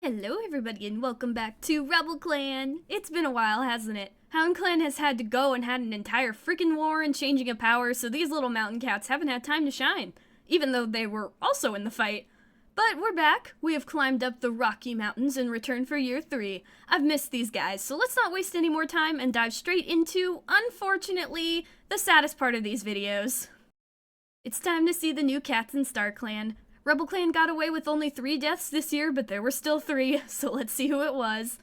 Hello everybody and welcome back to RubbleClan! It's been a while, hasn't it? HoundClan has had to go and had an entire freaking war and changing of power, so these little mountain cats haven't had time to shine, even though they were also in the fight. But we're back. We have climbed up the Rocky Mountains in return for year 3. I've missed these guys, so let's not waste any more time and dive straight into, unfortunately, the saddest part of these videos. It's time to see the new cats in StarClan. RubbleClan got away with only 3 deaths this year, but there were still 3, so let's see who it was.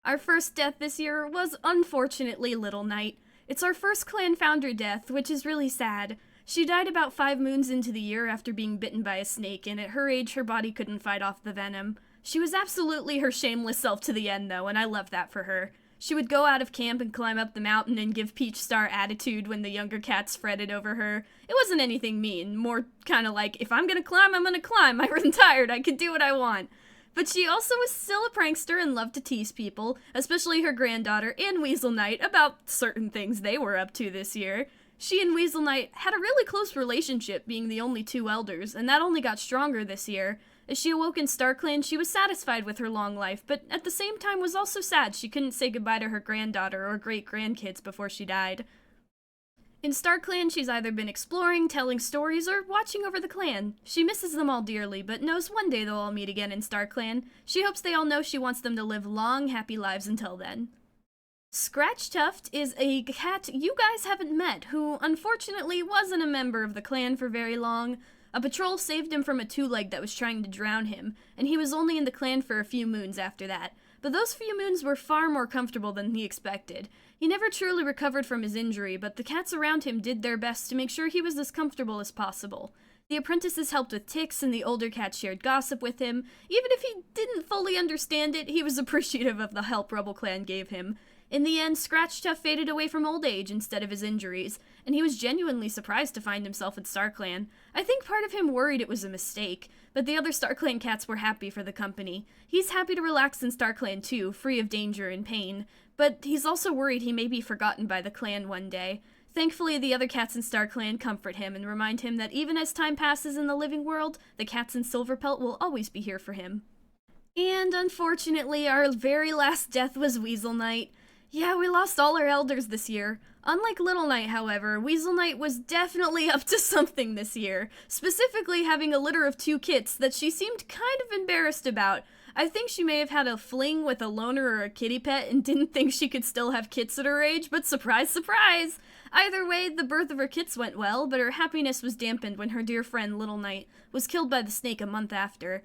Our first death this year was, unfortunately, Little Knight. It's our first clan founder death, which is really sad. She died about 5 moons into the year after being bitten by a snake, and at her age, her body couldn't fight off the venom. She was absolutely her shameless self to the end, though, and I love that for her. She would go out of camp and climb up the mountain and give Peach Star attitude when the younger cats fretted over her. It wasn't anything mean, more kinda like, if I'm gonna climb, I'm gonna climb. I'm tired, I can do what I want. But she also was still a prankster and loved to tease people, especially her granddaughter and Weasel Knight, about certain things they were up to this year. She and Weasel Knight had a really close relationship, being the only 2 elders, and that only got stronger this year. As she awoke in StarClan, she was satisfied with her long life, but at the same time was also sad she couldn't say goodbye to her granddaughter or great-grandkids before she died. In StarClan, she's either been exploring, telling stories, or watching over the clan. She misses them all dearly, but knows one day they'll all meet again in StarClan. She hopes they all know she wants them to live long, happy lives until then. Scratch Tuft is a cat you guys haven't met, who unfortunately wasn't a member of the clan for very long. A patrol saved him from a 2-leg that was trying to drown him, and he was only in the clan for a few moons after that. But those few moons were far more comfortable than he expected. He never truly recovered from his injury, but the cats around him did their best to make sure he was as comfortable as possible. The Apprentices helped with ticks, and the older cats shared gossip with him. Even if he didn't fully understand it, he was appreciative of the help RubbleClan gave him. In the end, Scratch Tuff faded away from old age instead of his injuries, and he was genuinely surprised to find himself in StarClan. I think part of him worried it was a mistake, but the other StarClan cats were happy for the company. He's happy to relax in StarClan too, free of danger and pain, but he's also worried he may be forgotten by the clan one day. Thankfully, the other cats in StarClan comfort him and remind him that even as time passes in the living world, the cats in Silverpelt will always be here for him. And unfortunately, our very last death was Weasel Knight. Yeah, we lost all our elders this year. Unlike Little Knight, however, Weasel Knight was definitely up to something this year, specifically having a litter of 2 kits that she seemed kind of embarrassed about. I think she may have had a fling with a loner or a kitty pet and didn't think she could still have kits at her age, but surprise, surprise! Either way, the birth of her kits went well, but her happiness was dampened when her dear friend Little Knight was killed by the snake a month after.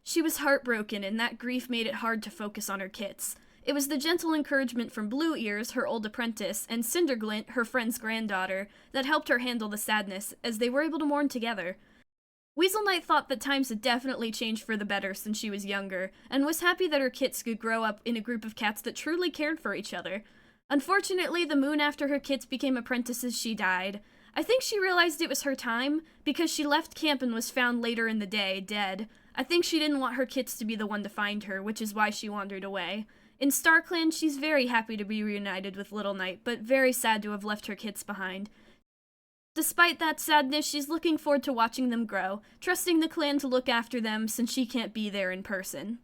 She was heartbroken, and that grief made it hard to focus on her kits. It was the gentle encouragement from Blue Ears, her old apprentice, and Cinderglint, her friend's granddaughter, that helped her handle the sadness, as they were able to mourn together. Weasel Knight thought that times had definitely changed for the better since she was younger, and was happy that her kits could grow up in a group of cats that truly cared for each other. Unfortunately, the moon after her kits became apprentices, she died. I think she realized it was her time, because she left camp and was found later in the day, dead. I think she didn't want her kits to be the one to find her, which is why she wandered away. In StarClan, she's very happy to be reunited with Little Knight, but very sad to have left her kits behind. Despite that sadness, she's looking forward to watching them grow, trusting the clan to look after them since she can't be there in person.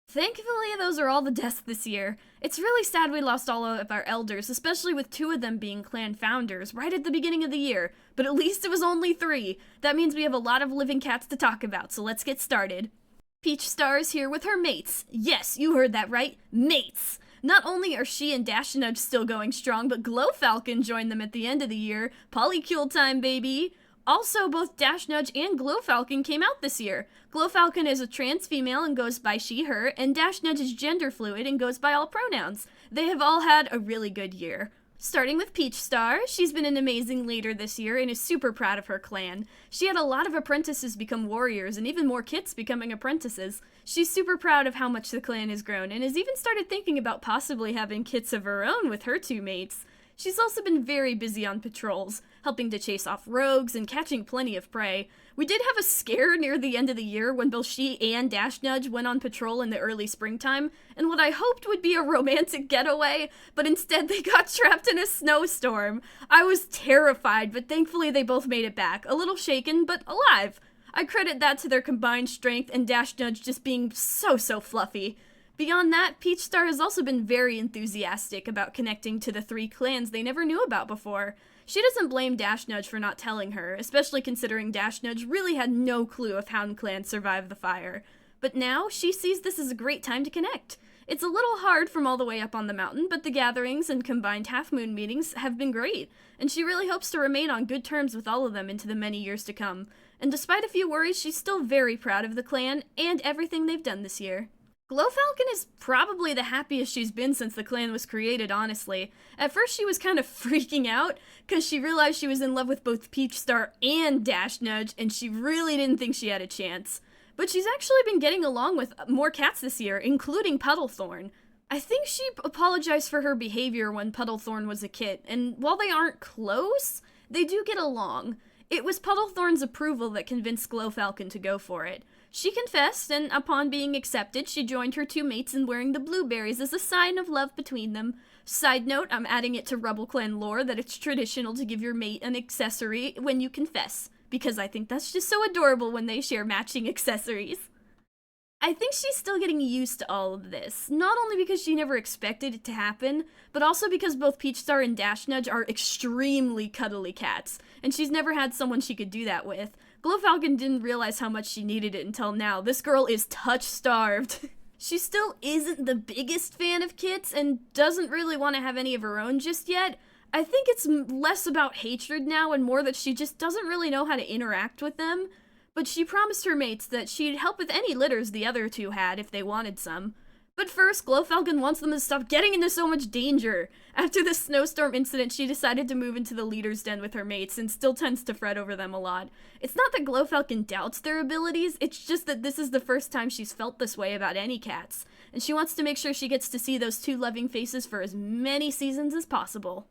Thankfully, those are all the deaths this year. It's really sad we lost all of our elders, especially with 2 of them being clan founders right at the beginning of the year, but at least it was only 3. That means we have a lot of living cats to talk about, so let's get started. Peach Star is here with her mates. Yes, you heard that right, mates! Not only are she and Dash Nudge still going strong, but Glow Falcon joined them at the end of the year. Polycule time, baby! Also, both Dash Nudge and Glow Falcon came out this year. Glow Falcon is a trans female and goes by she, her, and Dash Nudge is gender fluid and goes by all pronouns. They have all had a really good year. Starting with Peach Star, she's been an amazing leader this year and is super proud of her clan. She had a lot of apprentices become warriors and even more kits becoming apprentices. She's super proud of how much the clan has grown and has even started thinking about possibly having kits of her own with her 2 mates. She's also been very busy on patrols, helping to chase off rogues and catching plenty of prey. We did have a scare near the end of the year when both she and Dash Nudge went on patrol in the early springtime, and what I hoped would be a romantic getaway, but instead they got trapped in a snowstorm. I was terrified, but thankfully they both made it back, a little shaken, but alive. I credit that to their combined strength and Dash Nudge just being so fluffy. Beyond that, Peach Star has also been very enthusiastic about connecting to the 3 clans they never knew about before. She doesn't blame Dash Nudge for not telling her, especially considering Dash Nudge really had no clue if HoundClan survived the fire. But now, she sees this as a great time to connect. It's a little hard from all the way up on the mountain, but the gatherings and combined half-moon meetings have been great, and she really hopes to remain on good terms with all of them into the many years to come. And despite a few worries, she's still very proud of the clan and everything they've done this year. Glowfalcon is probably the happiest she's been since the clan was created, honestly. At first she was kind of freaking out, because she realized she was in love with both Peach Star and Dash Nudge, and she really didn't think she had a chance. But she's actually been getting along with more cats this year, including Puddlethorn. I think she apologized for her behavior when Puddlethorn was a kit, and while they aren't close, they do get along. It was Puddlethorn's approval that convinced Glowfalcon to go for it. She confessed, and upon being accepted, she joined her 2 mates in wearing the blueberries as a sign of love between them. Side note, I'm adding it to RubbleClan lore that it's traditional to give your mate an accessory when you confess, because I think that's just so adorable when they share matching accessories. I think she's still getting used to all of this, not only because she never expected it to happen, but also because both Peach Star and Dash Nudge are extremely cuddly cats, and she's never had someone she could do that with. Glowfalcon didn't realize how much she needed it until now. This girl is touch-starved. She still isn't the biggest fan of kits and doesn't really want to have any of her own just yet. I think it's less about hatred now and more that she just doesn't really know how to interact with them. But she promised her mates that she'd help with any litters the other 2 had if they wanted some. But first, Glowfalcon wants them to stop getting into so much danger. After the snowstorm incident, she decided to move into the leader's den with her mates and still tends to fret over them a lot. It's not that Glowfalcon doubts their abilities, it's just that this is the first time she's felt this way about any cats, and she wants to make sure she gets to see those 2 loving faces for as many seasons as possible.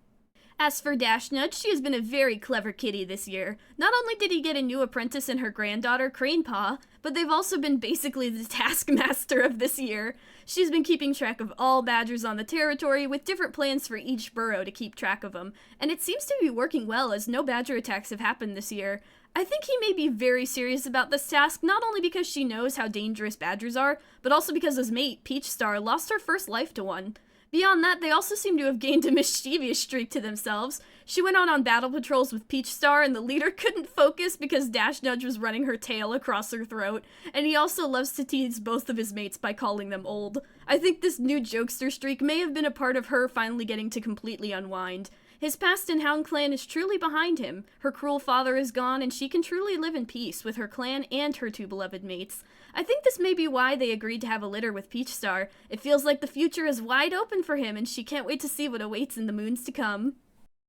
As for Dash Nudge, she has been a very clever kitty this year. Not only did he get a new apprentice in her granddaughter, Cranepaw, but they've also been basically the taskmaster of this year. She's been keeping track of all badgers on the territory, with different plans for each burrow to keep track of them, and it seems to be working well as no badger attacks have happened this year. I think he may be very serious about this task, not only because she knows how dangerous badgers are, but also because his mate, Peach Star, lost her first life to one. Beyond that, they also seem to have gained a mischievous streak to themselves. She went out on battle patrols with Peach Star, and the leader couldn't focus because Dash Nudge was running her tail across her throat, and he also loves to tease both of his mates by calling them old. I think this new jokester streak may have been a part of her finally getting to completely unwind. His past in HoundClan is truly behind him. Her cruel father is gone, and she can truly live in peace with her clan and her 2 beloved mates. I think this may be why they agreed to have a litter with Peach Star. It feels like the future is wide open for him, and she can't wait to see what awaits in the moons to come.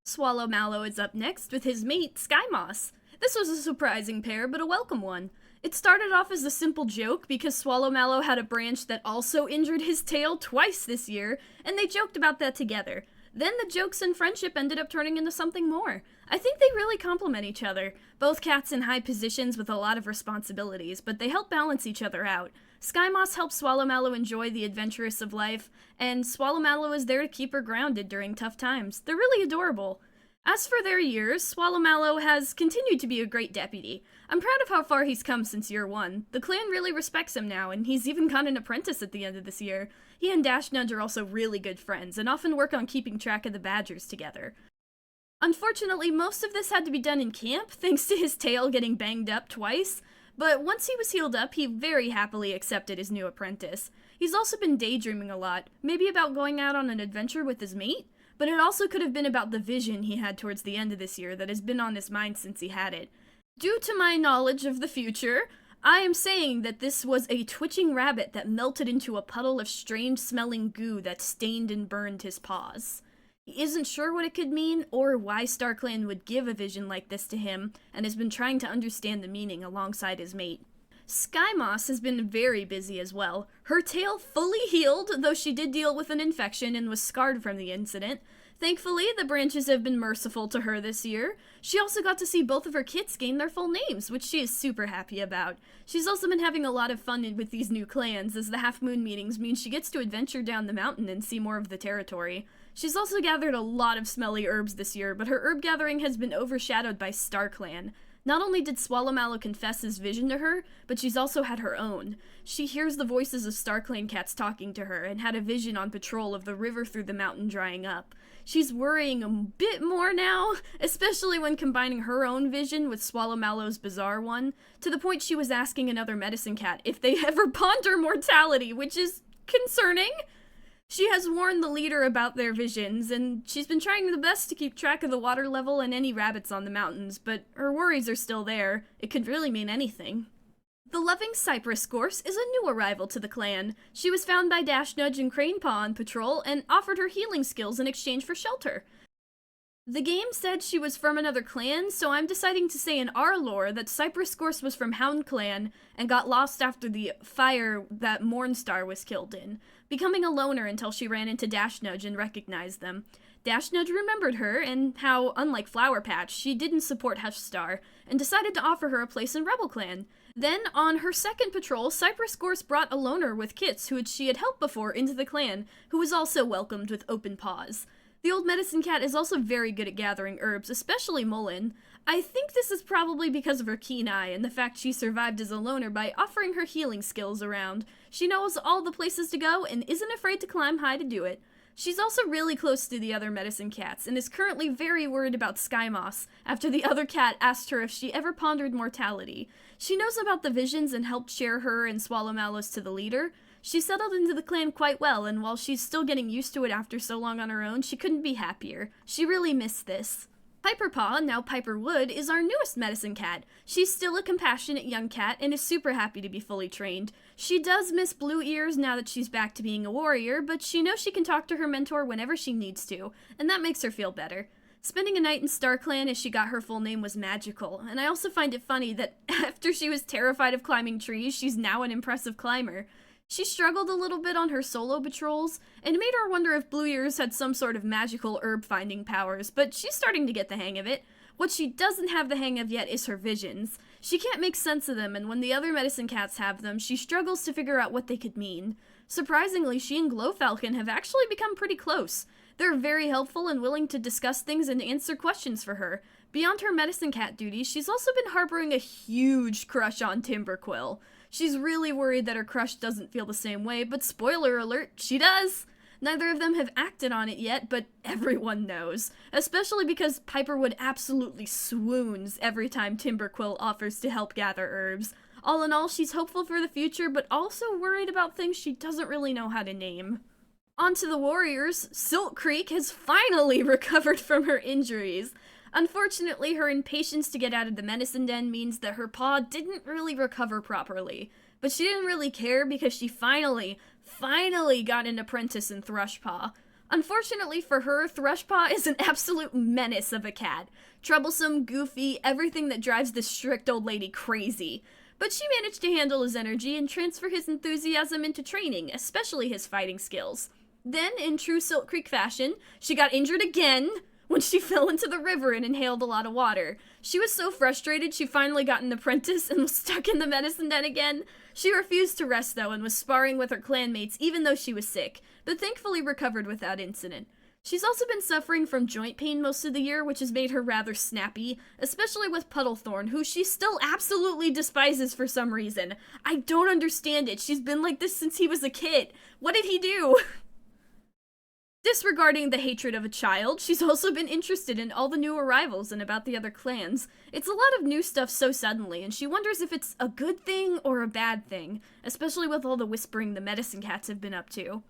Swallow Mallow is up next with his mate, Sky Moss. This was a surprising pair, but a welcome one. It started off as a simple joke because Swallow Mallow had a branch that also injured his tail twice this year, and they joked about that together. Then the jokes and friendship ended up turning into something more. I think they really complement each other. Both cats in high positions with a lot of responsibilities, but they help balance each other out. Sky Moss helps Swallow Mallow enjoy the adventurous of life, and Swallow Mallow is there to keep her grounded during tough times. They're really adorable. As for their years, Swallow Mallow has continued to be a great deputy. I'm proud of how far he's come since year 1. The clan really respects him now, and he's even got an apprentice at the end of this year. He and Dash Nudge are also really good friends, and often work on keeping track of the badgers together. Unfortunately, most of this had to be done in camp, thanks to his tail getting banged up twice, but once he was healed up, he very happily accepted his new apprentice. He's also been daydreaming a lot, maybe about going out on an adventure with his mate? But it also could have been about the vision he had towards the end of this year that has been on his mind since he had it. Due to my knowledge of the future, I am saying that this was a twitching rabbit that melted into a puddle of strange-smelling goo that stained and burned his paws. He isn't sure what it could mean, or why StarClan would give a vision like this to him, and has been trying to understand the meaning alongside his mate. Sky Moss has been very busy as well. Her tail fully healed, though she did deal with an infection and was scarred from the incident. Thankfully, the branches have been merciful to her this year. She also got to see both of her kits gain their full names, which she is super happy about. She's also been having a lot of fun with these new clans, as the half-moon meetings mean she gets to adventure down the mountain and see more of the territory. She's also gathered a lot of smelly herbs this year, but her herb gathering has been overshadowed by StarClan. Not only did Swallowmallow confess his vision to her, but she's also had her own. She hears the voices of StarClan cats talking to her and had a vision on patrol of the river through the mountain drying up. She's worrying a bit more now, especially when combining her own vision with Swallowmallow's bizarre one, to the point she was asking another medicine cat if they ever ponder mortality, which is concerning. She has warned the leader about their visions, and she's been trying the best to keep track of the water level and any rabbits on the mountains, but her worries are still there. It could really mean anything. The loving Cypress Gorse is a new arrival to the clan. She was found by Dashnudge and Cranepaw on patrol and offered her healing skills in exchange for shelter. The game said she was from another clan, so I'm deciding to say in our lore that Cypress Gorse was from HoundClan and got lost after the fire that Mornstar was killed in, becoming a loner until she ran into Dashnudge and recognized them. Dashnudge remembered her and how, unlike Flower Patch, she didn't support Hushstar, and decided to offer her a place in RubbleClan. Then, on her second patrol, Cypress Gorse brought a loner with kits who she had helped before into the clan, who was also welcomed with open paws. The old medicine cat is also very good at gathering herbs, especially mullein. I think this is probably because of her keen eye and the fact she survived as a loner by offering her healing skills around. She knows all the places to go and isn't afraid to climb high to do it. She's also really close to the other medicine cats and is currently very worried about Sky Moss after the other cat asked her if she ever pondered mortality. She knows about the visions and helped share her and Swallowmallow's to the leader. She settled into the clan quite well, and while she's still getting used to it after so long on her own, she couldn't be happier. She really missed this. Piperpaw, now Piper Wood, is our newest medicine cat. She's still a compassionate young cat and is super happy to be fully trained. She does miss Blue Ears now that she's back to being a warrior, but she knows she can talk to her mentor whenever she needs to, and that makes her feel better. Spending a night in StarClan as she got her full name was magical, and I also find it funny that after she was terrified of climbing trees, she's now an impressive climber. She struggled a little bit on her solo patrols, and it made her wonder if Blue Ears had some sort of magical herb-finding powers, but she's starting to get the hang of it. What she doesn't have the hang of yet is her visions. She can't make sense of them, and when the other medicine cats have them, she struggles to figure out what they could mean. Surprisingly, she and Glowfalcon have actually become pretty close. They're very helpful and willing to discuss things and answer questions for her. Beyond her medicine cat duties, she's also been harboring a huge crush on Timberquill. She's really worried that her crush doesn't feel the same way, but spoiler alert, she does! Neither of them have acted on it yet, but everyone knows. Especially because Piperwood absolutely swoons every time Timberquill offers to help gather herbs. All in all, she's hopeful for the future, but also worried about things she doesn't really know how to name. On to the warriors. Silk Creek has finally recovered from her injuries. Unfortunately, her impatience to get out of the medicine den means that her paw didn't really recover properly. But she didn't really care because she finally got an apprentice in Thrushpaw. Unfortunately for her, Thrushpaw is an absolute menace of a cat. Troublesome, goofy, everything that drives this strict old lady crazy. But she managed to handle his energy and transfer his enthusiasm into training, especially his fighting skills. Then, in true Silk Creek fashion, she got injured again when she fell into the river and inhaled a lot of water. She was so frustrated she finally got an apprentice and was stuck in the medicine den again. She refused to rest though and was sparring with her clanmates even though she was sick, but thankfully recovered without incident. She's also been suffering from joint pain most of the year, which has made her rather snappy, especially with Puddlethorn, who she still absolutely despises for some reason. I don't understand it. She's been like this since he was a kid. What did he do? Disregarding the hatred of a child, she's also been interested in all the new arrivals and about the other clans. It's a lot of new stuff so suddenly, and she wonders if it's a good thing or a bad thing, especially with all the whispering the medicine cats have been up to.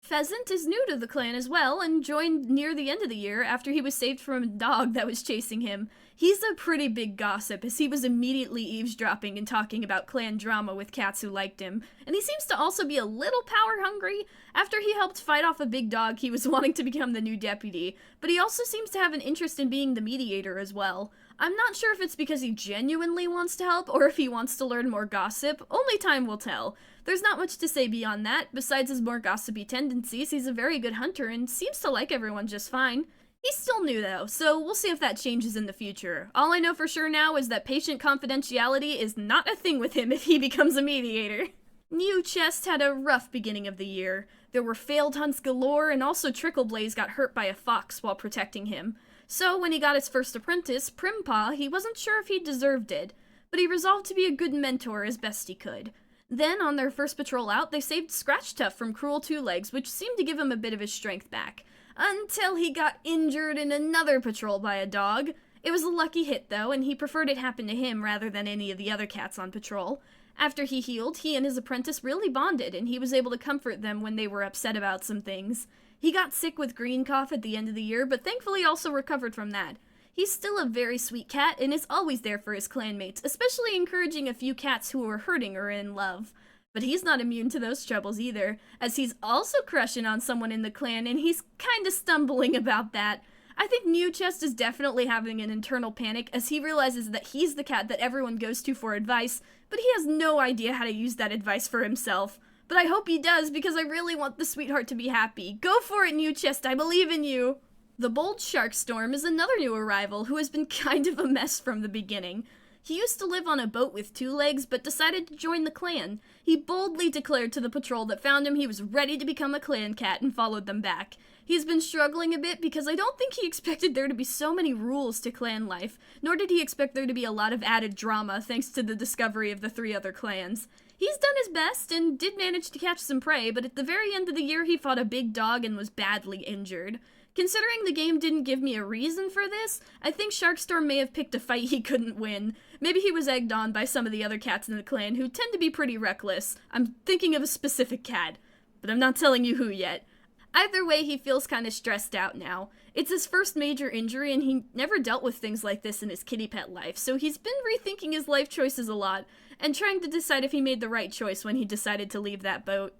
Pheasant is new to the clan as well, and joined near the end of the year after he was saved from a dog that was chasing him. He's a pretty big gossip, as he was immediately eavesdropping and talking about clan drama with cats who liked him, and he seems to also be a little power-hungry. After he helped fight off a big dog, he was wanting to become the new deputy, but he also seems to have an interest in being the mediator as well. I'm not sure if it's because he genuinely wants to help, or if he wants to learn more gossip. Only time will tell. There's not much to say beyond that. Besides his more gossipy tendencies, he's a very good hunter and seems to like everyone just fine. He's still new though, so we'll see if that changes in the future. All I know for sure now is that patient confidentiality is not a thing with him if he becomes a mediator. New Chest had a rough beginning of the year. There were failed hunts galore, and also Trickleblaze got hurt by a fox while protecting him. So when he got his first apprentice, Primpaw, he wasn't sure if he deserved it, but he resolved to be a good mentor as best he could. Then, on their first patrol out, they saved Scratchtuff from cruel two legs, which seemed to give him a bit of his strength back. Until he got injured in another patrol by a dog. It was a lucky hit, though, and he preferred it happen to him rather than any of the other cats on patrol. After he healed, he and his apprentice really bonded, and he was able to comfort them when they were upset about some things. He got sick with green cough at the end of the year, but thankfully also recovered from that. He's still a very sweet cat and is always there for his clanmates, especially encouraging a few cats who are hurting or in love. But he's not immune to those troubles either, as he's also crushing on someone in the clan, and he's kinda stumbling about that. I think Mewchest is definitely having an internal panic as he realizes that he's the cat that everyone goes to for advice, but he has no idea how to use that advice for himself. But I hope he does, because I really want the sweetheart to be happy. Go for it, Mewchest, I believe in you! The bold Sharkstorm is another new arrival who has been kind of a mess from the beginning. He used to live on a boat with two legs, but decided to join the clan. He boldly declared to the patrol that found him he was ready to become a clan cat and followed them back. He's been struggling a bit because I don't think he expected there to be so many rules to clan life, nor did he expect there to be a lot of added drama thanks to the discovery of the 3 other clans. He's done his best and did manage to catch some prey, but at the very end of the year he fought a big dog and was badly injured. Considering the game didn't give me a reason for this, I think Sharkstorm may have picked a fight he couldn't win. Maybe he was egged on by some of the other cats in the clan who tend to be pretty reckless. I'm thinking of a specific cat, but I'm not telling you who yet. Either way, he feels kinda stressed out now. It's his first major injury and he never dealt with things like this in his kitty pet life, so he's been rethinking his life choices a lot and trying to decide if he made the right choice when he decided to leave that boat.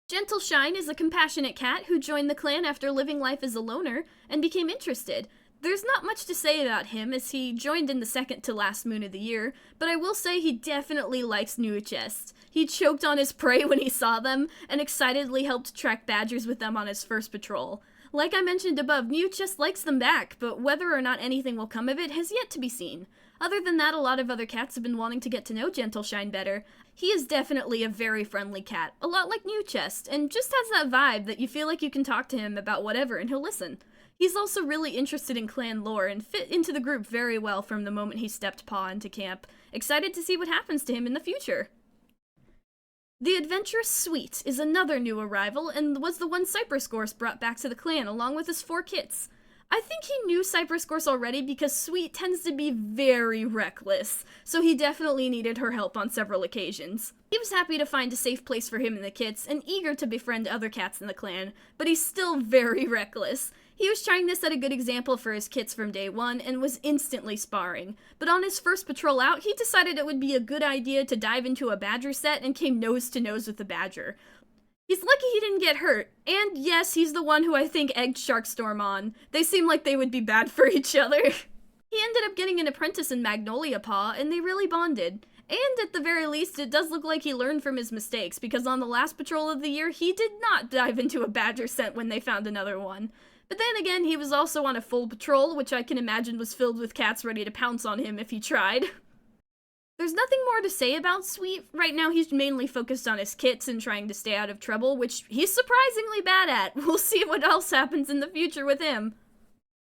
Gentle Shine is a compassionate cat who joined the clan after living life as a loner and became interested. There's not much to say about him as he joined in the second to last moon of the year, but I will say he definitely likes Mewchest. He choked on his prey when he saw them and excitedly helped track badgers with them on his first patrol. Like I mentioned above, Mewchest likes them back, but whether or not anything will come of it has yet to be seen. Other than that, a lot of other cats have been wanting to get to know Gentle Shine better. He is definitely a very friendly cat, a lot like Mewchest, and just has that vibe that you feel like you can talk to him about whatever and he'll listen. He's also really interested in clan lore and fit into the group very well from the moment he stepped paw into camp. Excited to see what happens to him in the future. The Adventurous Sweet is another new arrival and was the one Cypress Gorse brought back to the clan along with his 4 kits. I think he knew Cypress Gorse already because Sweet tends to be very reckless, so he definitely needed her help on several occasions. He was happy to find a safe place for him in the kits and eager to befriend other cats in the clan, but he's still very reckless. He was trying to set a good example for his kits from day one and was instantly sparring, but on his first patrol out, he decided it would be a good idea to dive into a badger set and came nose to nose with the badger. He's lucky he didn't get hurt, and yes, he's the one who I think egged Sharkstorm on. They seem like they would be bad for each other. He ended up getting an apprentice in Magnolia Paw, and they really bonded. And at the very least, it does look like he learned from his mistakes, because on the last patrol of the year, he did not dive into a badger scent when they found another one. But then again, he was also on a full patrol, which I can imagine was filled with cats ready to pounce on him if he tried. There's nothing more to say about Sweet. Right now he's mainly focused on his kits and trying to stay out of trouble, which he's surprisingly bad at. We'll see what else happens in the future with him.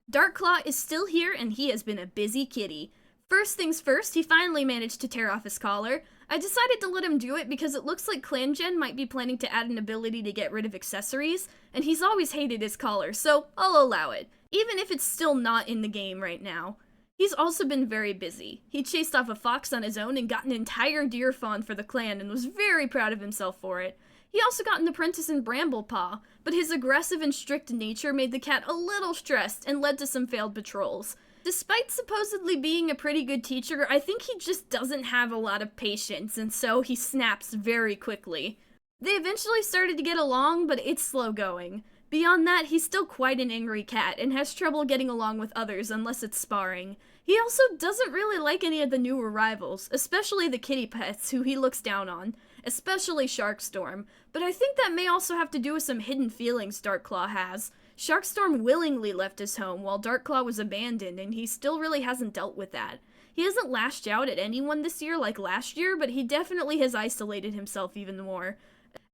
Darkclaw is still here and he has been a busy kitty. First things first, he finally managed to tear off his collar. I decided to let him do it because it looks like ClanGen might be planning to add an ability to get rid of accessories, and he's always hated his collar, so I'll allow it, even if it's still not in the game right now. He's also been very busy. He chased off a fox on his own and got an entire deer fawn for the clan and was very proud of himself for it. He also got an apprentice in Bramblepaw, but his aggressive and strict nature made the cat a little stressed and led to some failed patrols. Despite supposedly being a pretty good teacher, I think he just doesn't have a lot of patience, and so he snaps very quickly. They eventually started to get along, but it's slow going. Beyond that, he's still quite an angry cat and has trouble getting along with others unless it's sparring. He also doesn't really like any of the new arrivals, especially the kitty pets who he looks down on, especially Sharkstorm, but I think that may also have to do with some hidden feelings Darkclaw has. Sharkstorm willingly left his home while Darkclaw was abandoned, and he still really hasn't dealt with that. He hasn't lashed out at anyone this year like last year, but he definitely has isolated himself even more.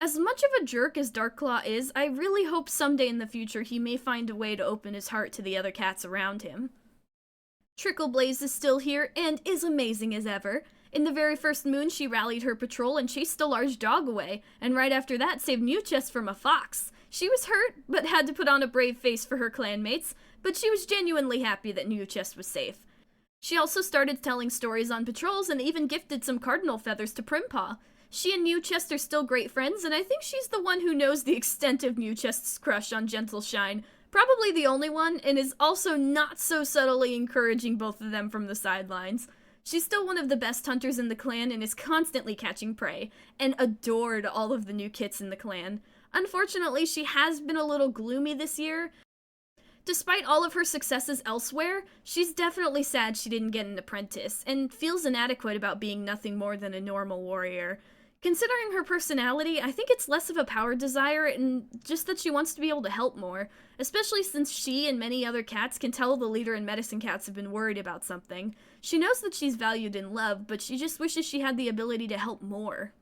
As much of a jerk as Darkclaw is, I really hope someday in the future he may find a way to open his heart to the other cats around him. Trickleblaze is still here and is amazing as ever. In the very first moon, she rallied her patrol and chased a large dog away, and right after that saved Mewchest from a fox. She was hurt, but had to put on a brave face for her clanmates, but she was genuinely happy that Mewchest was safe. She also started telling stories on patrols and even gifted some cardinal feathers to Primpaw. She and Mewchest are still great friends, and I think she's the one who knows the extent of Mewchest's crush on Gentleshine. Probably the only one, and is also not so subtly encouraging both of them from the sidelines. She's still one of the best hunters in the clan and is constantly catching prey, and adored all of the new kits in the clan. Unfortunately, she has been a little gloomy this year. Despite all of her successes elsewhere, she's definitely sad she didn't get an apprentice, and feels inadequate about being nothing more than a normal warrior. Considering her personality, I think it's less of a power desire and just that she wants to be able to help more, especially since she and many other cats can tell the leader and medicine cats have been worried about something. She knows that she's valued and loved, but she just wishes she had the ability to help more.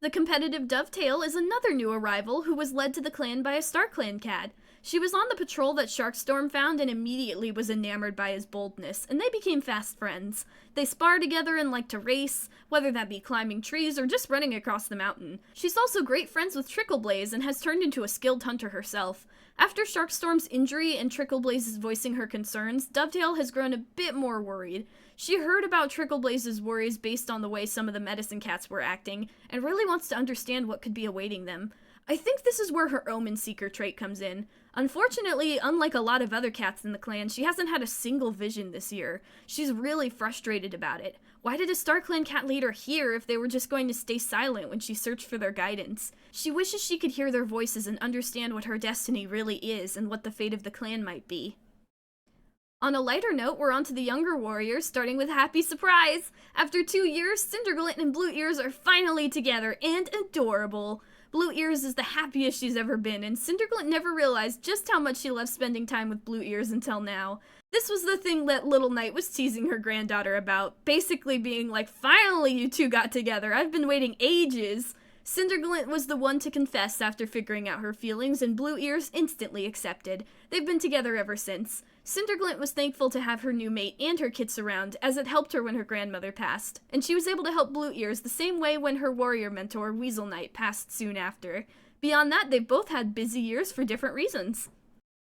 The competitive Dovetail is another new arrival who was led to the clan by a StarClan cat. She was on the patrol that Sharkstorm found and immediately was enamored by his boldness, and they became fast friends. They spar together and like to race, whether that be climbing trees or just running across the mountain. She's also great friends with Trickleblaze and has turned into a skilled hunter herself. After Sharkstorm's injury and Trickleblaze's voicing her concerns, Dovetail has grown a bit more worried. She heard about Trickleblaze's worries based on the way some of the medicine cats were acting, and really wants to understand what could be awaiting them. I think this is where her Omen Seeker trait comes in. Unfortunately, unlike a lot of other cats in the clan, she hasn't had a single vision this year. She's really frustrated about it. Why did a StarClan cat leader hear if they were just going to stay silent when she searched for their guidance? She wishes she could hear their voices and understand what her destiny really is and what the fate of the clan might be. On a lighter note, we're on to the younger warriors, starting with Happy Surprise! After 2 years, Cinderglint and Blue Ears are finally together, and adorable! Blue Ears is the happiest she's ever been, and Cinderglint never realized just how much she loved spending time with Blue Ears until now. This was the thing that Little Knight was teasing her granddaughter about, basically being like, finally you two got together, I've been waiting ages! Cinderglint was the one to confess after figuring out her feelings, and Blue Ears instantly accepted. They've been together ever since. Cinderglint was thankful to have her new mate and her kits around, as it helped her when her grandmother passed, and she was able to help Blue Ears the same way when her warrior mentor, Weasel Knight, passed soon after. Beyond that, they've both had busy years for different reasons.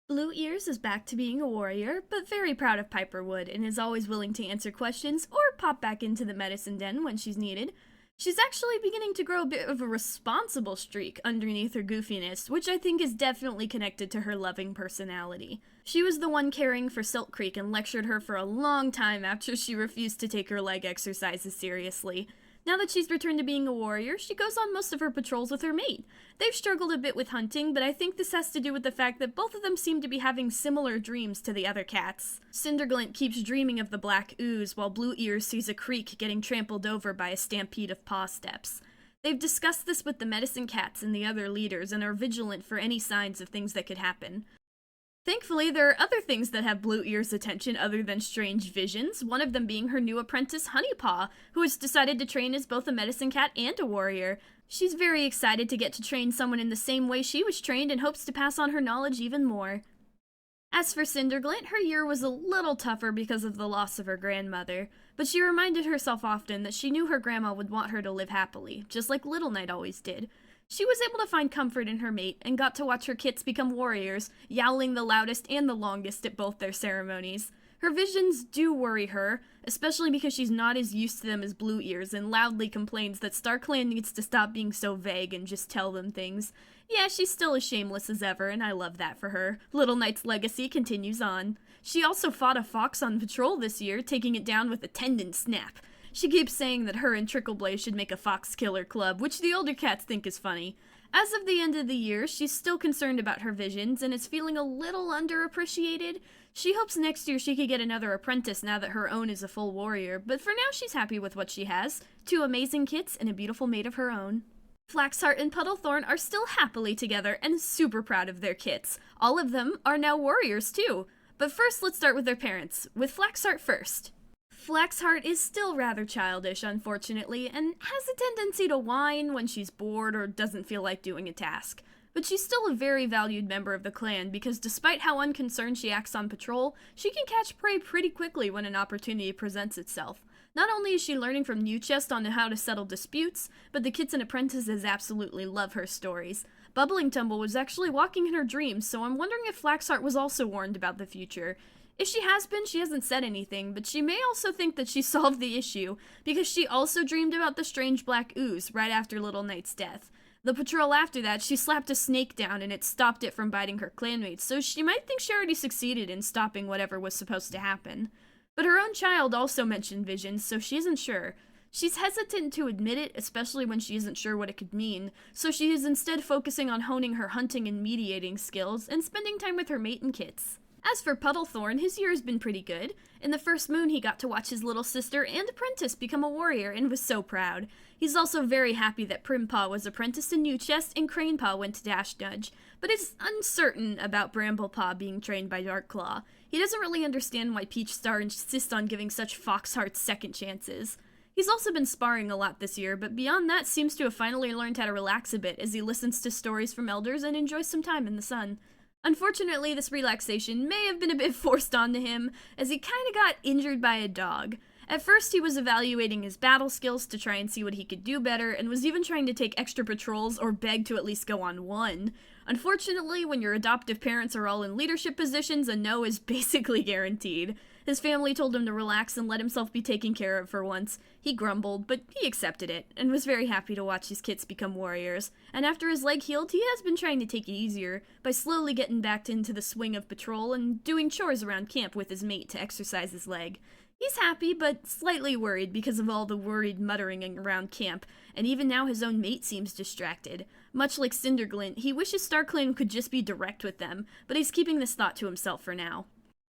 Blue Ears is back to being a warrior, but very proud of Piperwood, and is always willing to answer questions or pop back into the medicine den when she's needed. She's actually beginning to grow a bit of a responsible streak underneath her goofiness, which I think is definitely connected to her loving personality. She was the one caring for Silk Creek and lectured her for a long time after she refused to take her leg exercises seriously. Now that she's returned to being a warrior, she goes on most of her patrols with her mate. They've struggled a bit with hunting, but I think this has to do with the fact that both of them seem to be having similar dreams to the other cats. Cinderglint keeps dreaming of the black ooze, while Blue Ears sees a creek getting trampled over by a stampede of paw steps. They've discussed this with the medicine cats and the other leaders, and are vigilant for any signs of things that could happen. Thankfully, there are other things that have Blue Ears' attention other than strange visions, one of them being her new apprentice, Honeypaw, who has decided to train as both a medicine cat and a warrior. She's very excited to get to train someone in the same way she was trained and hopes to pass on her knowledge even more. As for Cinderglint, her year was a little tougher because of the loss of her grandmother, but she reminded herself often that she knew her grandma would want her to live happily, just like Little Knight always did. She was able to find comfort in her mate, and got to watch her kits become warriors, yowling the loudest and the longest at both their ceremonies. Her visions do worry her, especially because she's not as used to them as Blue Ears, and loudly complains that StarClan needs to stop being so vague and just tell them things. Yeah, she's still as shameless as ever, and I love that for her. Little Knight's legacy continues on. She also fought a fox on patrol this year, taking it down with a tendon snap. She keeps saying that her and Trickleblaze should make a fox killer club, which the older cats think is funny. As of the end of the year, she's still concerned about her visions and is feeling a little underappreciated. She hopes next year she could get another apprentice now that her own is a full warrior, but for now she's happy with what she has. 2 amazing kits and a beautiful mate of her own. Flaxheart and Puddlethorn are still happily together and super proud of their kits. All of them are now warriors too. But first, let's start with their parents, with Flaxheart first. Flaxheart is still rather childish, unfortunately, and has a tendency to whine when she's bored or doesn't feel like doing a task. But she's still a very valued member of the clan because despite how unconcerned she acts on patrol, she can catch prey pretty quickly when an opportunity presents itself. Not only is she learning from New Chest on how to settle disputes, but the kids and apprentices absolutely love her stories. Bubbling Tumble was actually walking in her dreams, so I'm wondering if Flaxheart was also warned about the future. If she has been, she hasn't said anything, but she may also think that she solved the issue, because she also dreamed about the strange black ooze right after Little Knight's death. The patrol after that, she slapped a snake down and it stopped it from biting her clanmates, so she might think she already succeeded in stopping whatever was supposed to happen. But her own child also mentioned visions, so she isn't sure. She's hesitant to admit it, especially when she isn't sure what it could mean, so she is instead focusing on honing her hunting and mediating skills and spending time with her mate and kits. As for Puddlethorn, his year has been pretty good. In the first moon, he got to watch his little sister and apprentice become a warrior and was so proud. He's also very happy that Primpaw was apprenticed in New Chest and Cranepaw went to Dash Nudge, but is uncertain about Bramblepaw being trained by Darkclaw. He doesn't really understand why Peachstar insists on giving such Foxhearts second chances. He's also been sparring a lot this year, but beyond that seems to have finally learned how to relax a bit as he listens to stories from elders and enjoys some time in the sun. Unfortunately, this relaxation may have been a bit forced onto him, as he kinda got injured by a dog. At first, he was evaluating his battle skills to try and see what he could do better, and was even trying to take extra patrols or beg to at least go on one. Unfortunately, when your adoptive parents are all in leadership positions, a no is basically guaranteed. His family told him to relax and let himself be taken care of for once. He grumbled, but he accepted it, and was very happy to watch his kits become warriors. And after his leg healed, he has been trying to take it easier, by slowly getting back into the swing of patrol and doing chores around camp with his mate to exercise his leg. He's happy, but slightly worried because of all the worried muttering around camp, and even now his own mate seems distracted. Much like Cinderglint, he wishes StarClan could just be direct with them, but he's keeping this thought to himself for now.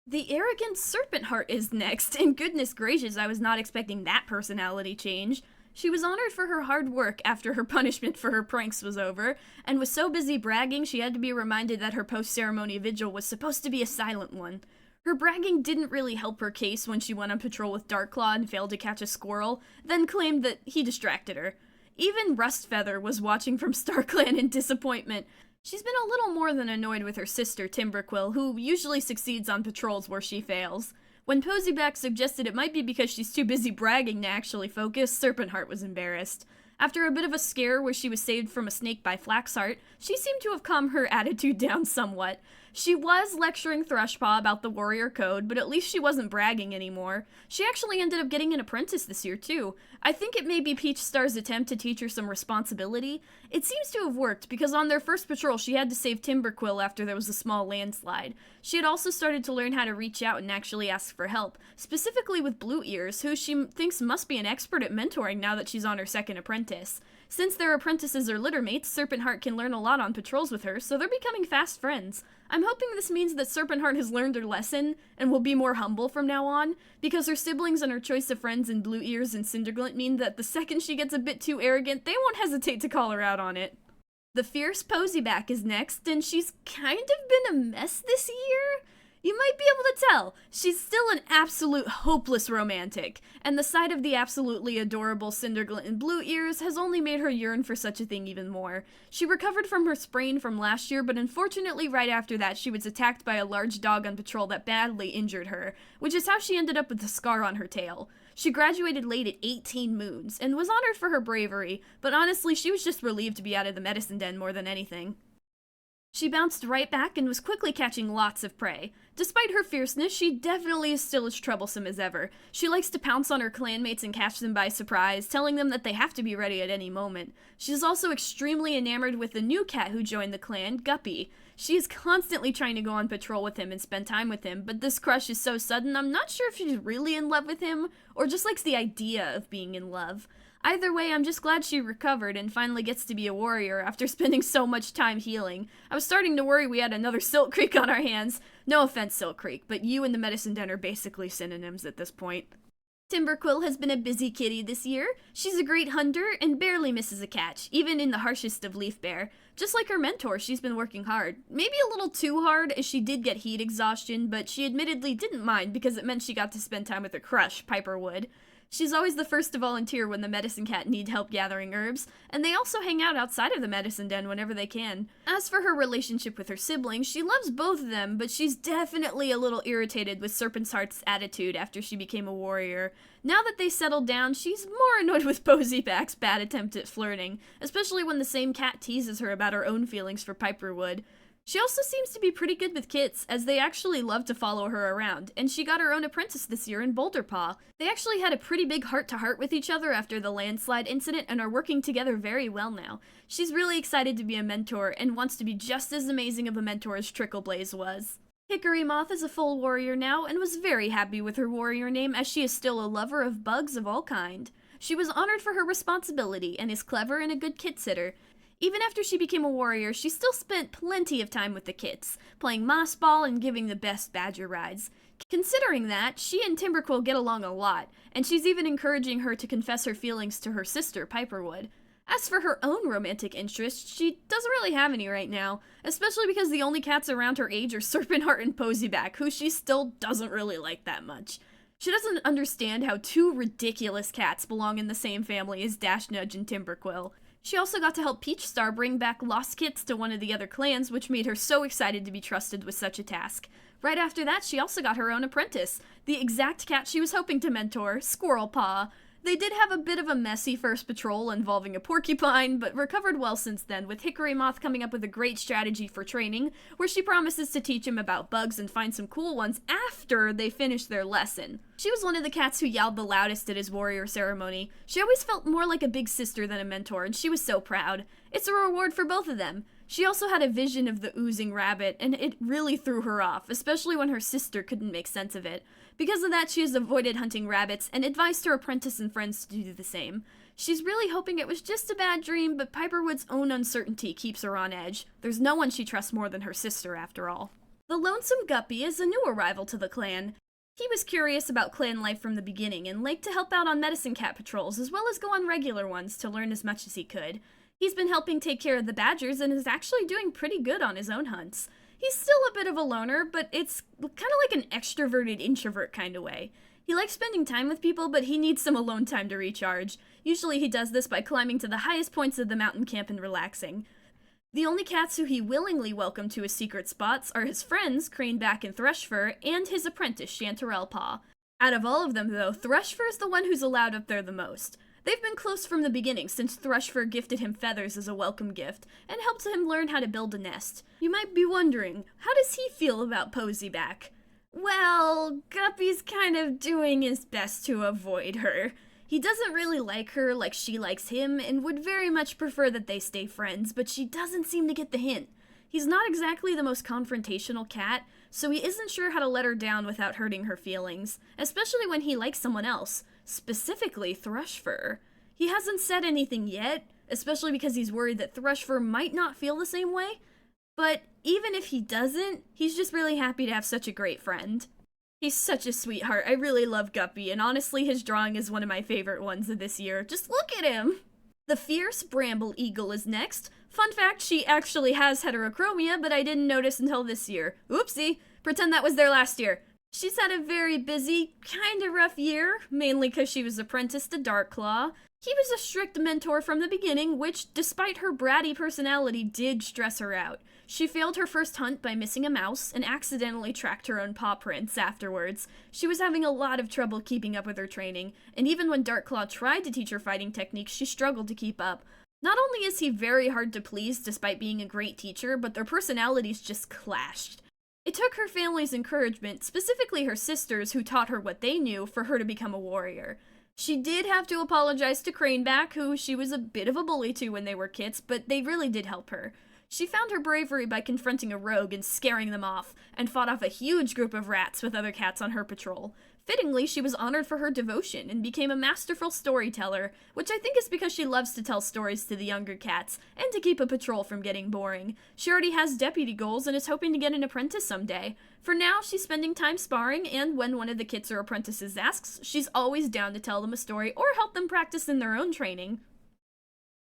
The arrogant Serpent Heart is next, and goodness gracious, I was not expecting that personality change. She was honored for her hard work after her punishment for her pranks was over, and was so busy bragging she had to be reminded that her post-ceremony vigil was supposed to be a silent one. Her bragging didn't really help her case when she went on patrol with Darkclaw and failed to catch a squirrel, then claimed that he distracted her. Even Rustfeather was watching from StarClan in disappointment. She's been a little more than annoyed with her sister, Timberquill, who usually succeeds on patrols where she fails. When Posyback suggested it might be because she's too busy bragging to actually focus, Serpent Heart was embarrassed. After a bit of a scare where she was saved from a snake by Flaxheart, she seemed to have calmed her attitude down somewhat. She was lecturing Thrushpaw about the warrior code, but at least she wasn't bragging anymore. She actually ended up getting an apprentice this year, too. I think it may be Peachstar's attempt to teach her some responsibility. It seems to have worked, because on their first patrol she had to save Timberquill after there was a small landslide. She had also started to learn how to reach out and actually ask for help, specifically with Blue Ears, who she thinks must be an expert at mentoring now that she's on her second apprentice. Since their apprentices are littermates, Serpent Heart can learn a lot on patrols with her, so they're becoming fast friends. I'm hoping this means that Serpent Heart has learned her lesson, and will be more humble from now on, because her siblings and her choice of friends in Blue Ears and Cinderglint mean that the second she gets a bit too arrogant, they won't hesitate to call her out on it. The fierce Posyback is next, and she's kind of been a mess this year? You might be able to tell, she's still an absolute hopeless romantic, and the sight of the absolutely adorable Cinderglint and Blue Ears has only made her yearn for such a thing even more. She recovered from her sprain from last year, but unfortunately right after that she was attacked by a large dog on patrol that badly injured her, which is how she ended up with a scar on her tail. She graduated late at 18 moons, and was honored for her bravery, but honestly she was just relieved to be out of the medicine den more than anything. She bounced right back and was quickly catching lots of prey. Despite her fierceness, she definitely is still as troublesome as ever. She likes to pounce on her clanmates and catch them by surprise, telling them that they have to be ready at any moment. She's also extremely enamored with the new cat who joined the clan, Guppy. She is constantly trying to go on patrol with him and spend time with him, but this crush is so sudden I'm not sure if she's really in love with him, or just likes the idea of being in love. Either way, I'm just glad she recovered and finally gets to be a warrior after spending so much time healing. I was starting to worry we had another Silk Creek on our hands. No offense, Silk Creek, but you and the Medicine Den are basically synonyms at this point. Timberquill has been a busy kitty this year. She's a great hunter and barely misses a catch, even in the harshest of leaf bear. Just like her mentor, she's been working hard. Maybe a little too hard, as she did get heat exhaustion, but she admittedly didn't mind because it meant she got to spend time with her crush, Piper Wood. She's always the first to volunteer when the medicine cat need help gathering herbs, and they also hang out outside of the medicine den whenever they can. As for her relationship with her siblings, she loves both of them, but she's definitely a little irritated with Serpent's Heart's attitude after she became a warrior. Now that they settled down, she's more annoyed with Posyback's bad attempt at flirting, especially when the same cat teases her about her own feelings for Piper Wood. She also seems to be pretty good with kits, as they actually love to follow her around, and she got her own apprentice this year in Boulderpaw. They actually had a pretty big heart-to-heart with each other after the landslide incident and are working together very well now. She's really excited to be a mentor and wants to be just as amazing of a mentor as Trickleblaze was. Hickory Moth is a full warrior now and was very happy with her warrior name, as she is still a lover of bugs of all kind. She was honored for her responsibility and is clever and a good kit sitter. Even after she became a warrior, she still spent plenty of time with the kits, playing moss ball and giving the best badger rides. Considering that, she and Timberquill get along a lot, and she's even encouraging her to confess her feelings to her sister, Piper Wood. As for her own romantic interests, she doesn't really have any right now, especially because the only cats around her age are Serpentheart and Posyback, who she still doesn't really like that much. She doesn't understand how two ridiculous cats belong in the same family as Dashnudge and Timberquill. She also got to help Peachstar bring back lost kits to one of the other clans, which made her so excited to be trusted with such a task. Right after that, she also got her own apprentice, the exact cat she was hoping to mentor, Squirrelpaw. They did have a bit of a messy first patrol involving a porcupine, but recovered well since then, with Hickory Moth coming up with a great strategy for training, where she promises to teach him about bugs and find some cool ones after they finish their lesson. She was one of the cats who yowled the loudest at his warrior ceremony. She always felt more like a big sister than a mentor, and she was so proud. It's a reward for both of them. She also had a vision of the oozing rabbit, and it really threw her off, especially when her sister couldn't make sense of it. Because of that, she has avoided hunting rabbits and advised her apprentice and friends to do the same. She's really hoping it was just a bad dream, but Piperwood's own uncertainty keeps her on edge. There's no one she trusts more than her sister, after all. The Lonesome Guppy is a new arrival to the clan. He was curious about clan life from the beginning and liked to help out on medicine cat patrols as well as go on regular ones to learn as much as he could. He's been helping take care of the badgers and is actually doing pretty good on his own hunts. He's still a bit of a loner, but it's kind of like an extroverted introvert kind of way. He likes spending time with people, but he needs some alone time to recharge. Usually he does this by climbing to the highest points of the mountain camp and relaxing. The only cats who he willingly welcomed to his secret spots are his friends, Craneback and Thrushfur, and his apprentice, Chanterelle. Out of all of them, though, Thrushfur is the one who's allowed up there the most. They've been close from the beginning, since Thrushfur gifted him feathers as a welcome gift, and helped him learn how to build a nest. You might be wondering, how does he feel about Posyback? Well, Guppy's kind of doing his best to avoid her. He doesn't really like her like she likes him, and would very much prefer that they stay friends, but she doesn't seem to get the hint. He's not exactly the most confrontational cat, so he isn't sure how to let her down without hurting her feelings, especially when he likes someone else. Specifically, Thrushfur. He hasn't said anything yet, especially because he's worried that Thrushfur might not feel the same way. But even if he doesn't, he's just really happy to have such a great friend. He's such a sweetheart. I really love Guppy, and honestly his drawing is one of my favorite ones of this year. Just look at him! The Fierce Bramble Eagle is next. Fun fact, she actually has heterochromia, but I didn't notice until this year. Oopsie! Pretend that was there last year. She's had a very busy, kinda rough year, mainly because she was apprenticed to Darkclaw. He was a strict mentor from the beginning, which, despite her bratty personality, did stress her out. She failed her first hunt by missing a mouse, and accidentally tracked her own paw prints afterwards. She was having a lot of trouble keeping up with her training, and even when Darkclaw tried to teach her fighting techniques, she struggled to keep up. Not only is he very hard to please despite being a great teacher, but their personalities just clashed. It took her family's encouragement, specifically her sisters who taught her what they knew, for her to become a warrior. She did have to apologize to Craneback, who she was a bit of a bully to when they were kits, but they really did help her. She found her bravery by confronting a rogue and scaring them off, and fought off a huge group of rats with other cats on her patrol. Fittingly, she was honored for her devotion and became a masterful storyteller, which I think is because she loves to tell stories to the younger cats, and to keep a patrol from getting boring. She already has deputy goals and is hoping to get an apprentice someday. For now, she's spending time sparring, and when one of the kits or apprentices asks, she's always down to tell them a story or help them practice in their own training.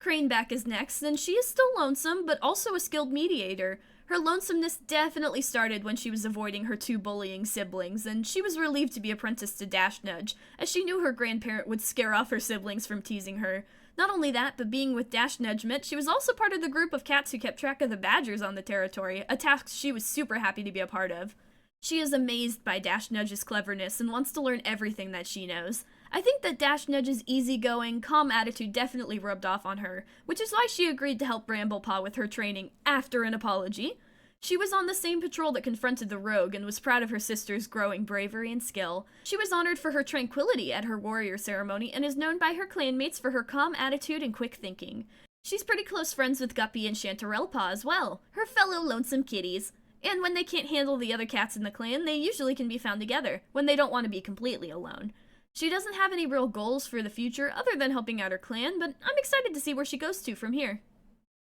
Craneback is next, and she is still lonesome, but also a skilled mediator. Her lonesomeness definitely started when she was avoiding her two bullying siblings, and she was relieved to be apprenticed to Dash Nudge, as she knew her grandparent would scare off her siblings from teasing her. Not only that, but being with Dash Nudge meant she was also part of the group of cats who kept track of the badgers on the territory, a task she was super happy to be a part of. She is amazed by Dash Nudge's cleverness and wants to learn everything that she knows. I think that Dash Nudge's easygoing, calm attitude definitely rubbed off on her, which is why she agreed to help Bramblepaw with her training after an apology. She was on the same patrol that confronted the rogue and was proud of her sister's growing bravery and skill. She was honored for her tranquility at her warrior ceremony and is known by her clanmates for her calm attitude and quick thinking. She's pretty close friends with Guppy and Chanterellepaw as well, her fellow lonesome kitties. And when they can't handle the other cats in the clan, they usually can be found together, when they don't want to be completely alone. She doesn't have any real goals for the future other than helping out her clan, but I'm excited to see where she goes to from here.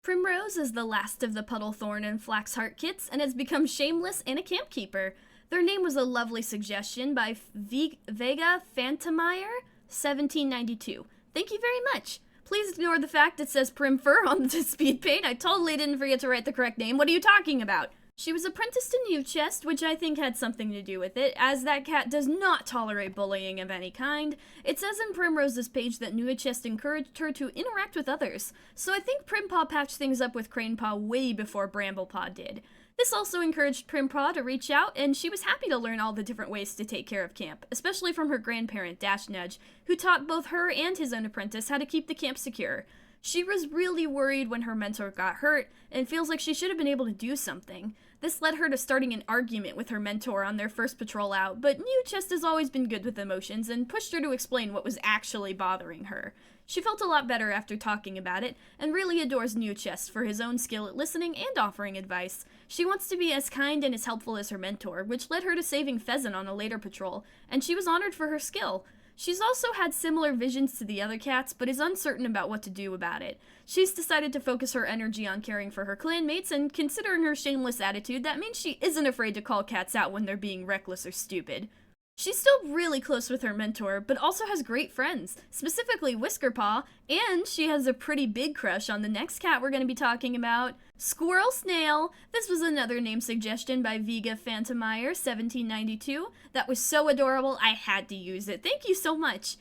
Primrose is the last of the Puddlethorn and Flaxheart kits and has become shameless and a camp keeper. Their name was a lovely suggestion by Vega Phantomeyer, 1792. Thank you very much. Please ignore the fact it says Primfur on the speed paint. I totally didn't forget to write the correct name. What are you talking about? She was apprenticed to New Chest, which I think had something to do with it, as that cat does not tolerate bullying of any kind. It says in Primrose's page that New Chest encouraged her to interact with others, so I think Primpaw patched things up with Cranepaw way before Bramblepaw did. This also encouraged Primpaw to reach out, and she was happy to learn all the different ways to take care of camp, especially from her grandparent, Dash Nudge, who taught both her and his own apprentice how to keep the camp secure. She was really worried when her mentor got hurt, and feels like she should have been able to do something. This led her to starting an argument with her mentor on their first patrol out, but New Chest has always been good with emotions and pushed her to explain what was actually bothering her. She felt a lot better after talking about it, and really adores New Chest for his own skill at listening and offering advice. She wants to be as kind and as helpful as her mentor, which led her to saving Pheasant on a later patrol, and she was honored for her skill. She's also had similar visions to the other cats, but is uncertain about what to do about it. She's decided to focus her energy on caring for her clanmates, and considering her shameless attitude, that means she isn't afraid to call cats out when they're being reckless or stupid. She's still really close with her mentor, but also has great friends, specifically Whiskerpaw, and she has a pretty big crush on the next cat we're going to be talking about, Squirrel Snail. This was another name suggestion by Vega Phantomeyer, 1792. That was so adorable, I had to use it. Thank you so much.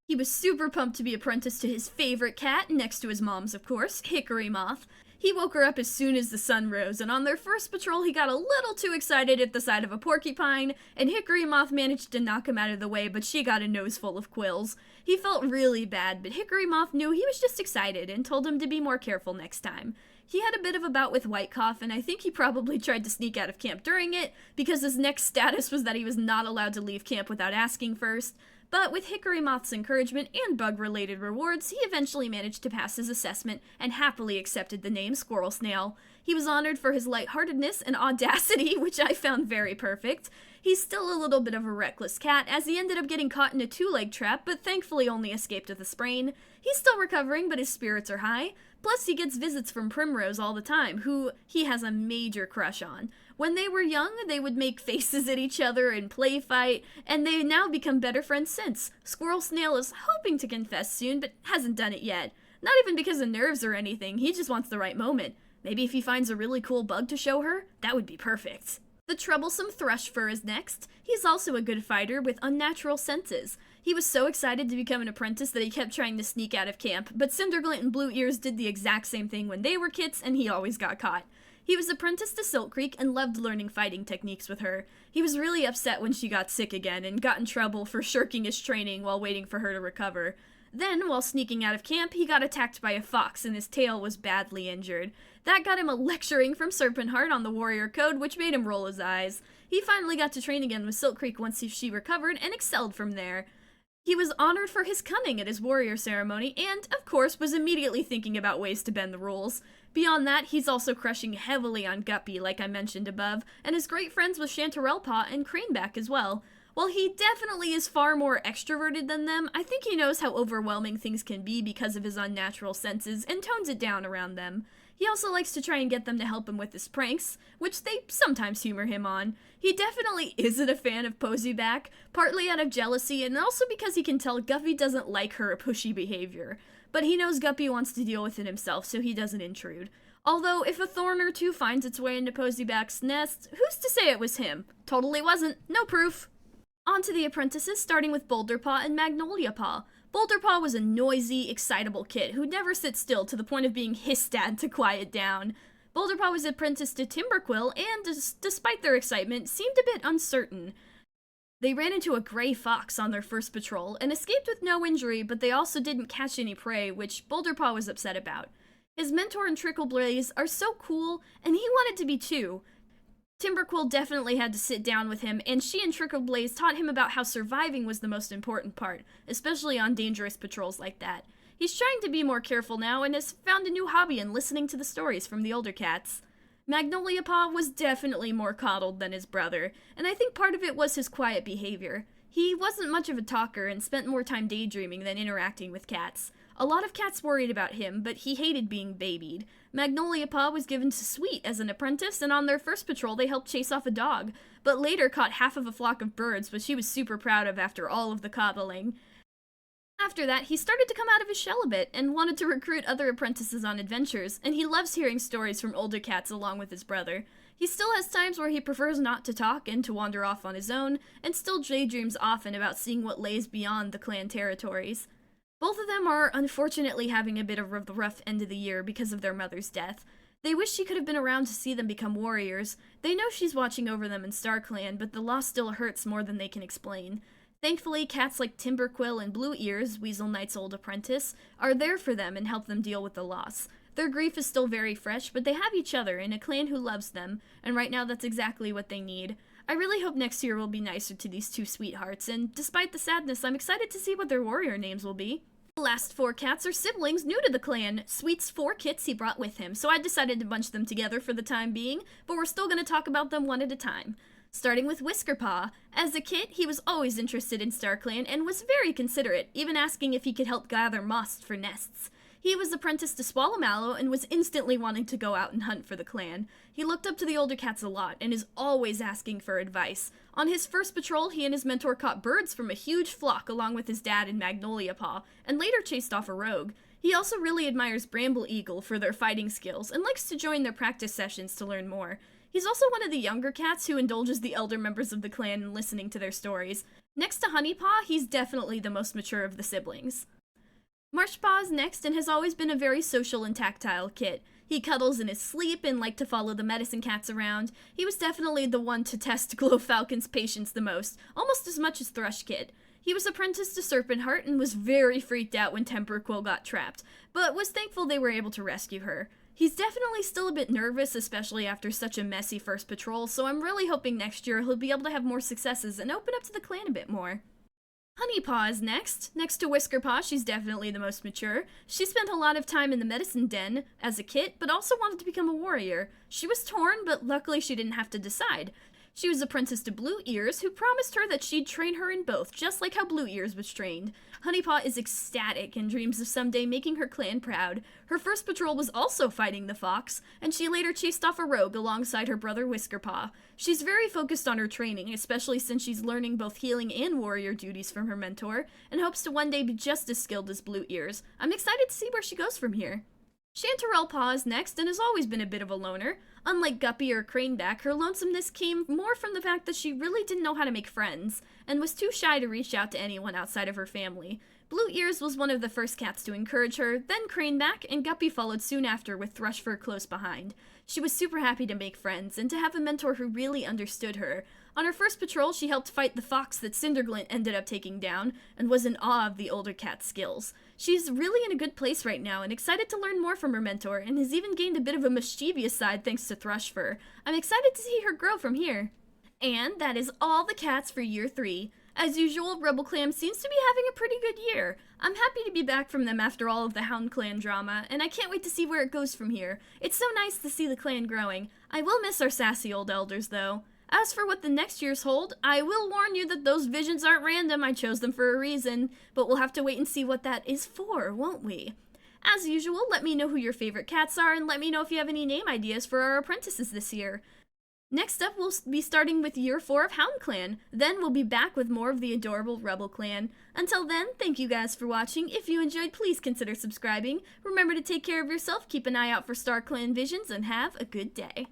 He was super pumped to be apprenticed to his favorite cat, next to his mom's, of course, Hickory Moth. He woke her up as soon as the sun rose, and on their first patrol he got a little too excited at the sight of a porcupine, and Hickory Moth managed to knock him out of the way, but she got a nose full of quills. He felt really bad, but Hickory Moth knew he was just excited and told him to be more careful next time. He had a bit of a bout with White Cough, and I think he probably tried to sneak out of camp during it, because his next status was that he was not allowed to leave camp without asking first. But with Hickory Moth's encouragement and bug-related rewards, he eventually managed to pass his assessment and happily accepted the name Squirrel Snail. He was honored for his lightheartedness and audacity, which I found very perfect. He's still a little bit of a reckless cat, as he ended up getting caught in a two-leg trap, but thankfully only escaped with a sprain. He's still recovering, but his spirits are high. Plus, he gets visits from Primrose all the time, who he has a major crush on. When they were young, they would make faces at each other and play fight, and they now become better friends since. Squirrel Snail is hoping to confess soon, but hasn't done it yet. Not even because of nerves or anything, he just wants the right moment. Maybe if he finds a really cool bug to show her, that would be perfect. The troublesome Thrushfur is next. He's also a good fighter with unnatural senses. He was so excited to become an apprentice that he kept trying to sneak out of camp, but Cinderglint and Blue Ears did the exact same thing when they were kits, and he always got caught. He was apprenticed to Silk Creek and loved learning fighting techniques with her. He was really upset when she got sick again and got in trouble for shirking his training while waiting for her to recover. Then, while sneaking out of camp, he got attacked by a fox and his tail was badly injured. That got him a lecturing from Serpentheart on the warrior code, which made him roll his eyes. He finally got to train again with Silk Creek once she recovered and excelled from there. He was honored for his cunning at his warrior ceremony and, of course, was immediately thinking about ways to bend the rules. Beyond that, he's also crushing heavily on Guppy, like I mentioned above, and is great friends with Chanterelle and Craneback as well. While he definitely is far more extroverted than them, I think he knows how overwhelming things can be because of his unnatural senses and tones it down around them. He also likes to try and get them to help him with his pranks, which they sometimes humor him on. He definitely isn't a fan of Poseyback, partly out of jealousy and also because he can tell Guppy doesn't like her pushy behavior. But he knows Guppy wants to deal with it himself, so he doesn't intrude. Although, if a thorn or two finds its way into Poseyback's nest, who's to say it was him? Totally wasn't. No proof. On to the apprentices, starting with Boulderpaw and Magnoliapaw. Boulderpaw was a noisy, excitable kid who never sits still to the point of being hissed at to quiet down. Boulderpaw was apprenticed to Timberquill and, despite their excitement, seemed a bit uncertain. They ran into a gray fox on their first patrol and escaped with no injury, but they also didn't catch any prey, which Boulderpaw was upset about. His mentor and Trickleblaze are so cool, and he wanted to be too. Timberquill definitely had to sit down with him, and she and Trickleblaze taught him about how surviving was the most important part, especially on dangerous patrols like that. He's trying to be more careful now and has found a new hobby in listening to the stories from the older cats. Magnoliapaw was definitely more coddled than his brother, and I think part of it was his quiet behavior. He wasn't much of a talker and spent more time daydreaming than interacting with cats. A lot of cats worried about him, but he hated being babied. Magnoliapaw was given to Sweet as an apprentice, and on their first patrol they helped chase off a dog, but later caught half of a flock of birds, which he was super proud of after all of the coddling. After that, he started to come out of his shell a bit, and wanted to recruit other apprentices on adventures, and he loves hearing stories from older cats along with his brother. He still has times where he prefers not to talk and to wander off on his own, and still daydreams often about seeing what lays beyond the clan territories. Both of them are unfortunately having a bit of a rough end of the year because of their mother's death. They wish she could have been around to see them become warriors. They know she's watching over them in StarClan, but the loss still hurts more than they can explain. Thankfully, cats like Timberquill and Blue Ears, Weasel Knight's old apprentice, are there for them and help them deal with the loss. Their grief is still very fresh, but they have each other and a clan who loves them, and right now that's exactly what they need. I really hope next year will be nicer to these two sweethearts, and despite the sadness, I'm excited to see what their warrior names will be. The last 4 cats are siblings new to the clan. Sweet's 4 kits he brought with him, so I decided to bunch them together for the time being, but we're still going to talk about them one at a time. Starting with Whiskerpaw. As a kid, he was always interested in StarClan and was very considerate, even asking if he could help gather moss for nests. He was apprenticed to Swallowmallow and was instantly wanting to go out and hunt for the clan. He looked up to the older cats a lot and is always asking for advice. On his first patrol, he and his mentor caught birds from a huge flock along with his dad and Magnoliapaw, and later chased off a rogue. He also really admires Bramble Eagle for their fighting skills and likes to join their practice sessions to learn more. He's also one of the younger cats who indulges the elder members of the clan in listening to their stories. Next to Honeypaw, he's definitely the most mature of the siblings. Marshpaw is next and has always been a very social and tactile kit. He cuddles in his sleep and liked to follow the medicine cats around. He was definitely the one to test Glowfalcon's patience the most, almost as much as Thrushkit. He was apprenticed to Serpentheart and was very freaked out when Temperquill got trapped, but was thankful they were able to rescue her. He's definitely still a bit nervous, especially after such a messy first patrol, so I'm really hoping next year he'll be able to have more successes and open up to the clan a bit more. Honeypaw is next. Next to Whiskerpaw, she's definitely the most mature. She spent a lot of time in the medicine den as a kit, but also wanted to become a warrior. She was torn, but luckily she didn't have to decide. She was apprenticed to Blue Ears, who promised her that she'd train her in both, just like how Blue Ears was trained. Honeypaw is ecstatic and dreams of someday making her clan proud. Her first patrol was also fighting the fox, and she later chased off a rogue alongside her brother Whiskerpaw. She's very focused on her training, especially since she's learning both healing and warrior duties from her mentor, and hopes to one day be just as skilled as Blue Ears. I'm excited to see where she goes from here. Chanterelle Paw is next and has always been a bit of a loner. Unlike Guppy or Craneback, her lonesomeness came more from the fact that she really didn't know how to make friends, and was too shy to reach out to anyone outside of her family. Blue Ears was one of the first cats to encourage her, then Craneback, and Guppy followed soon after with Thrushfur close behind. She was super happy to make friends, and to have a mentor who really understood her. On her first patrol, she helped fight the fox that Cinderglint ended up taking down, and was in awe of the older cat's skills. She's really in a good place right now, and excited to learn more from her mentor, and has even gained a bit of a mischievous side thanks to Thrushfur. I'm excited to see her grow from here. And that is all the cats for Year 3. As usual, RubbleClan seems to be having a pretty good year. I'm happy to be back from them after all of the HoundClan drama, and I can't wait to see where it goes from here. It's so nice to see the clan growing. I will miss our sassy old elders, though. As for what the next years hold, I will warn you that those visions aren't random. I chose them for a reason, but we'll have to wait and see what that is for, won't we? As usual, let me know who your favorite cats are, and let me know if you have any name ideas for our apprentices this year. Next up, we'll be starting with Year 4 of HoundClan. Then we'll be back with more of the adorable RubbleClan. Until then, thank you guys for watching. If you enjoyed, please consider subscribing. Remember to take care of yourself, keep an eye out for Star Clan visions, and have a good day.